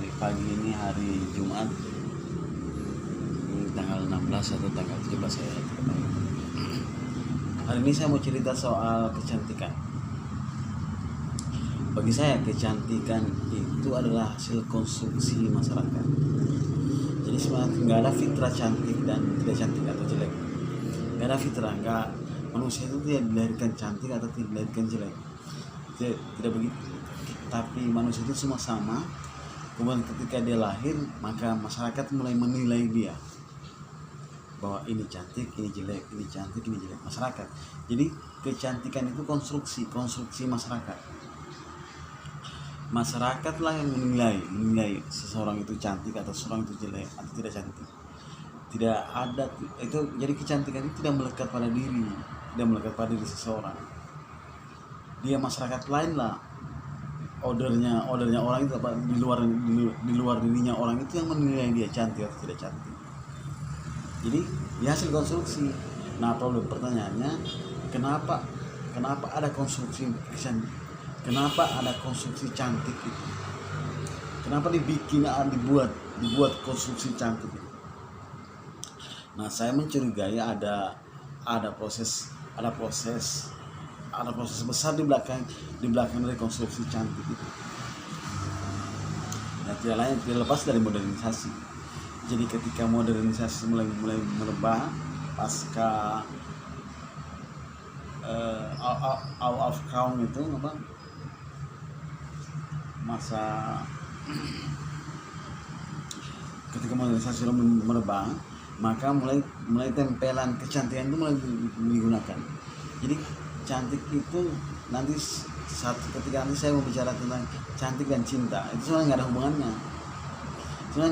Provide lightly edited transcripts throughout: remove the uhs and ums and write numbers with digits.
hari pagi ini hari Jumat, tanggal 16 atau tanggal 17 saya tidak tahu. Hari ini saya mau cerita soal kecantikan. Bagi saya kecantikan itu adalah hasil konstruksi masyarakat. Jadi sebenarnya nggak ada fitrah cantik dan tidak cantik atau jelek. Nggak ada fitrah, manusia itu tidak dilahirkan cantik atau tidak dilahirkan jelek. Tidak begitu. Tapi manusia itu semua sama. Kemudian ketika dia lahir, maka masyarakat mulai menilai dia bahwa ini cantik, ini jelek, ini cantik, ini jelek. Masyarakat. Jadi kecantikan itu konstruksi masyarakat. Masyarakat yang menilai seseorang itu cantik atau seseorang itu jelek atau tidak cantik. Tidak ada itu. Jadi kecantikan itu tidak melekat pada diri, tidak melekat pada diri seseorang. Dia masyarakat lain lah. Ordernya orang itu apa, di luar dirinya orang itu yang menilai dia cantik atau tidak cantik. Jadi dia hasil konstruksi. Nah, problem pertanyaannya, kenapa ada konstruksi kecantikan? Kenapa ada konstruksi cantik itu? Kenapa dibuat konstruksi cantik itu? Nah, saya mencurigai ada proses besar di belakang dari konstruksi cantik itu. Nah, tidak lepas dari modernisasi. Jadi ketika modernisasi mulai merebak pasca of Crown itu masa ketika modernisasi merebak, maka mulai tempelan kecantikan itu mulai digunakan. Jadi cantik itu nanti ketika saya mau bicara tentang cantik dan cinta, itu sebenarnya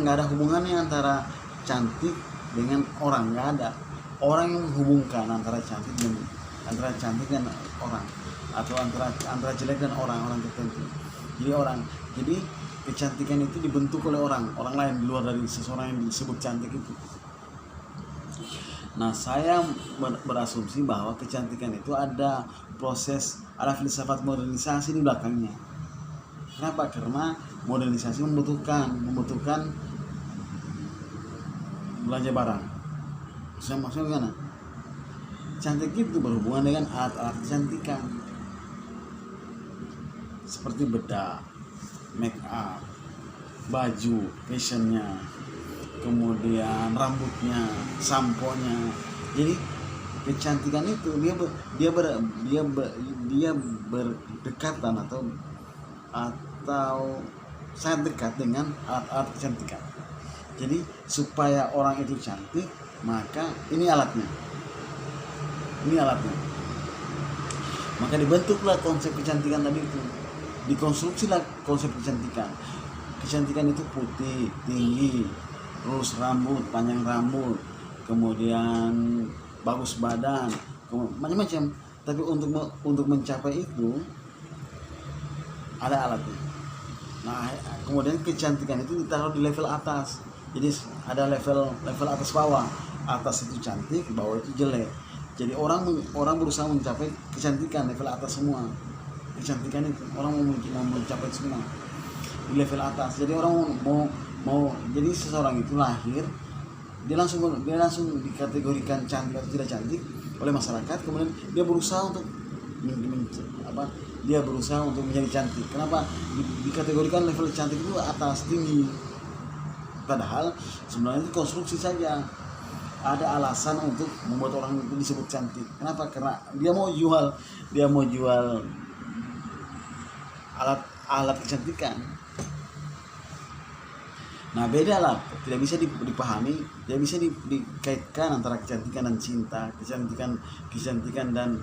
nggak ada hubungannya antara cantik dengan orang. Nggak ada orang yang menghubungkan antara cantik dan orang, atau antara jelek dan orang tertentu. Jadi kecantikan itu dibentuk oleh orang lain di luar dari seseorang yang disebut cantik itu. Nah, saya berasumsi bahwa kecantikan itu ada filsafat modernisasi di belakangnya. Kenapa? Karena modernisasi membutuhkan belanja barang. Maksudnya gimana? Cantik itu berhubungan dengan alat-alat kecantikan, seperti bedak, make up, baju, fashionnya, kemudian rambutnya, samponya. Jadi kecantikan itu dia berdekatan atau sangat dekat dengan alat-alat kecantikan. Jadi supaya orang itu cantik, maka ini alatnya. Maka dibentuklah konsep kecantikan tadi itu. Dikonstruksilah konsep kecantikan. Kecantikan itu putih, tinggi, terus panjang rambut, kemudian bagus badan, macam-macam. Tapi untuk mencapai itu ada alatnya. Nah, kemudian kecantikan itu ditaruh di level atas. Jadi ada level atas bawah. Atas itu cantik, bawah itu jelek. Jadi orang berusaha mencapai kecantikan level atas semua. Kecantikan itu orang mau mencapai semua di level atas. Jadi orang mau jadi seseorang itu lahir, dia langsung dikategorikan cantik atau tidak cantik oleh masyarakat. Kemudian dia berusaha untuk menjadi cantik. Kenapa dikategorikan level cantik itu atas, tinggi? Padahal sebenarnya itu konstruksi saja. Ada alasan untuk membuat orang itu disebut cantik. Kenapa? Karena dia mau jual alat kecantikan. Nah, beda lah, tidak bisa dipahami, tidak bisa dikaitkan antara kecantikan dan cinta, kecantikan dan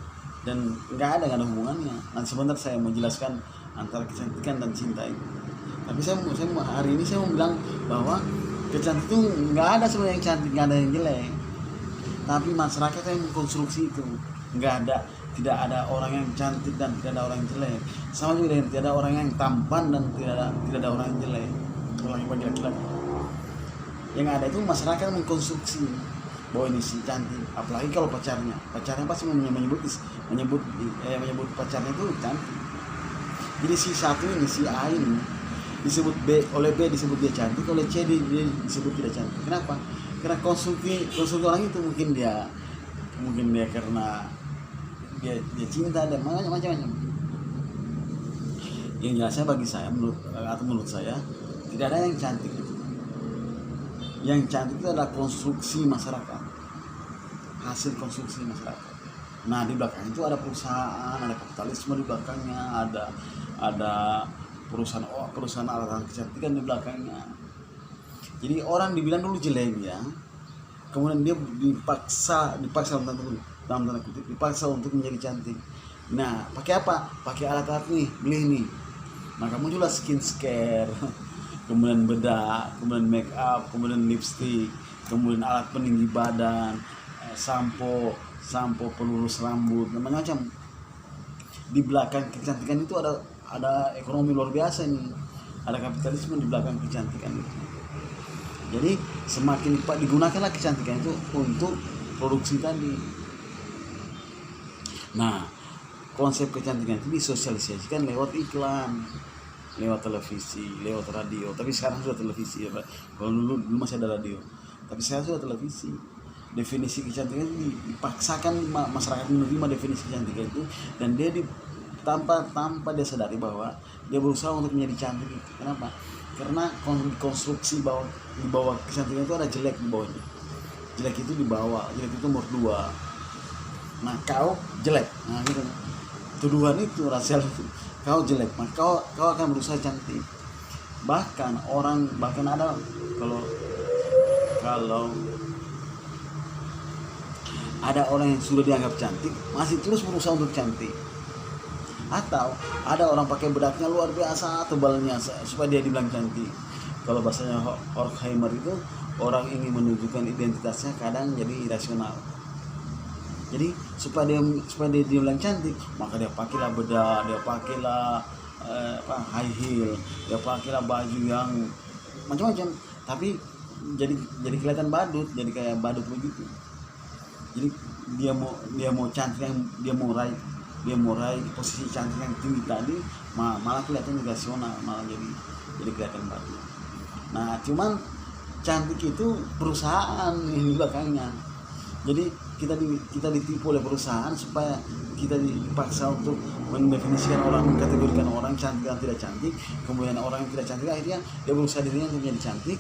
nggak ada hubungannya. Nanti sebentar saya mau jelaskan antara kecantikan dan cinta itu. Tapi hari ini saya mau bilang bahwa kecantikan itu nggak ada sebenarnya yang cantik, nggak ada yang jelek. Tapi masyarakat yang mengkonstruksi itu. Tidak ada orang yang cantik dan tidak ada orang yang jelek. Sama juga dengan tidak ada orang yang tampan dan tidak ada orang yang jelek. Bagi laki-laki. Yang ada itu masyarakat mengkonstruksi bahwa ini si cantik. Apalagi kalau pacarnya pasti menyebut pacarnya itu cantik. Jadi si A ini disebut B, oleh B disebut dia cantik, oleh C dia disebut tidak cantik. Kenapa? Karena konsumsi orang itu mungkin dia karena dia cinta dan macam-macam. Yang jelasnya bagi saya menurut saya tidak ada yang cantik itu. Yang cantik itu adalah konstruksi masyarakat, hasil konstruksi masyarakat. Nah di belakang itu ada perusahaan, ada kapitalisme di belakangnya, ada perusahaan alat kecantikan di belakangnya. Jadi orang dibilang dulu jelek ya, kemudian dia dipaksa dalam tanda kutip dipaksa untuk menjadi cantik. Nah pakai apa? Pakai alat-alat nih, beli nih. Maka muncullah skincare, kemudian bedak, kemudian make up, kemudian lipstick, kemudian alat peninggi badan, sampo pelurus rambut, macam-macam. Di belakang kecantikan itu ada ekonomi luar biasa nih, ada kapitalisme di belakang kecantikan itu. Jadi semakin digunakanlah kecantikan itu untuk produksi tadi. Nah konsep kecantikan itu disosialisasikan lewat iklan, lewat televisi, lewat radio. Tapi sekarang sudah televisi ya Pak. Kalau dulu masih ada radio, tapi sekarang sudah televisi. Definisi kecantikan itu dipaksakan masyarakat menerima definisi kecantikan itu, dan dia tanpa dia sadari bahwa dia berusaha untuk menjadi cantik. Kenapa? Karena konstruksi di bawah kecantikan itu ada jelek di bawahnya. Jelek itu di bawah, jelek itu nomor 2. Nah kau jelek, nah gitu. Tuduhan itu rasial itu, kau jelek, maka kau akan berusaha cantik. Bahkan ada kalau ada orang yang sudah dianggap cantik masih terus berusaha untuk cantik, atau ada orang pakai bedaknya luar biasa tebalnya supaya dia dibilang cantik. Kalau bahasanya Horkheimer itu, orang ingin menunjukkan identitasnya kadang jadi irasional. Jadi supaya dia dibilang cantik, maka dia pakailah bedak, dia pakailah high heel, dia pakailah baju yang macam-macam, tapi jadi kelihatan badut, jadi kayak badut begitu. Jadi dia mau cantik, dia mau raih posisi cantik yang tinggi tadi, malah kelihatan irasional, malah jadi kelihatan badut. Nah cuman cantik itu perusahaan ini belakangnya. Jadi kita ditipu oleh perusahaan supaya kita dipaksa untuk mendefinisikan orang, mengkategorikan orang cantik dan tidak cantik. Kemudian orang yang tidak cantik akhirnya dia berusaha dirinya untuk menjadi cantik.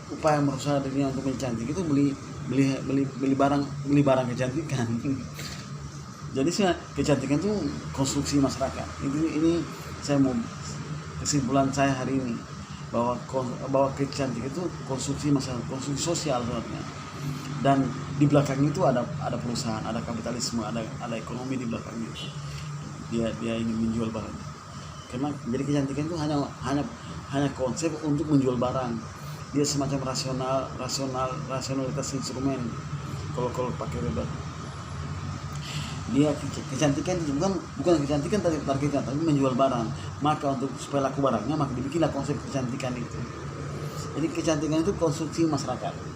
Upaya berusaha dirinya untuk menjadi cantik itu beli barang kecantikan. Jadi kecantikan itu konstruksi masyarakat. Ini saya mau kesimpulan saya hari ini, bahwa kecantikan itu konstruksi masyarakat, konstruksi sosial sebenarnya. Dan di belakangnya itu ada perusahaan, ada kapitalisme, ada ekonomi di belakangnya. Dia ingin menjual barang. Karena jadi kecantikan itu hanya konsep untuk menjual barang. Dia semacam rasionalitas instrumen. Kalau pakai lebar, dia kecantikan itu bukan kecantikan targetnya, tapi menjual barang. Maka supaya laku barangnya, maka dibikinlah konsep kecantikan itu. Jadi kecantikan itu konstruksi masyarakat.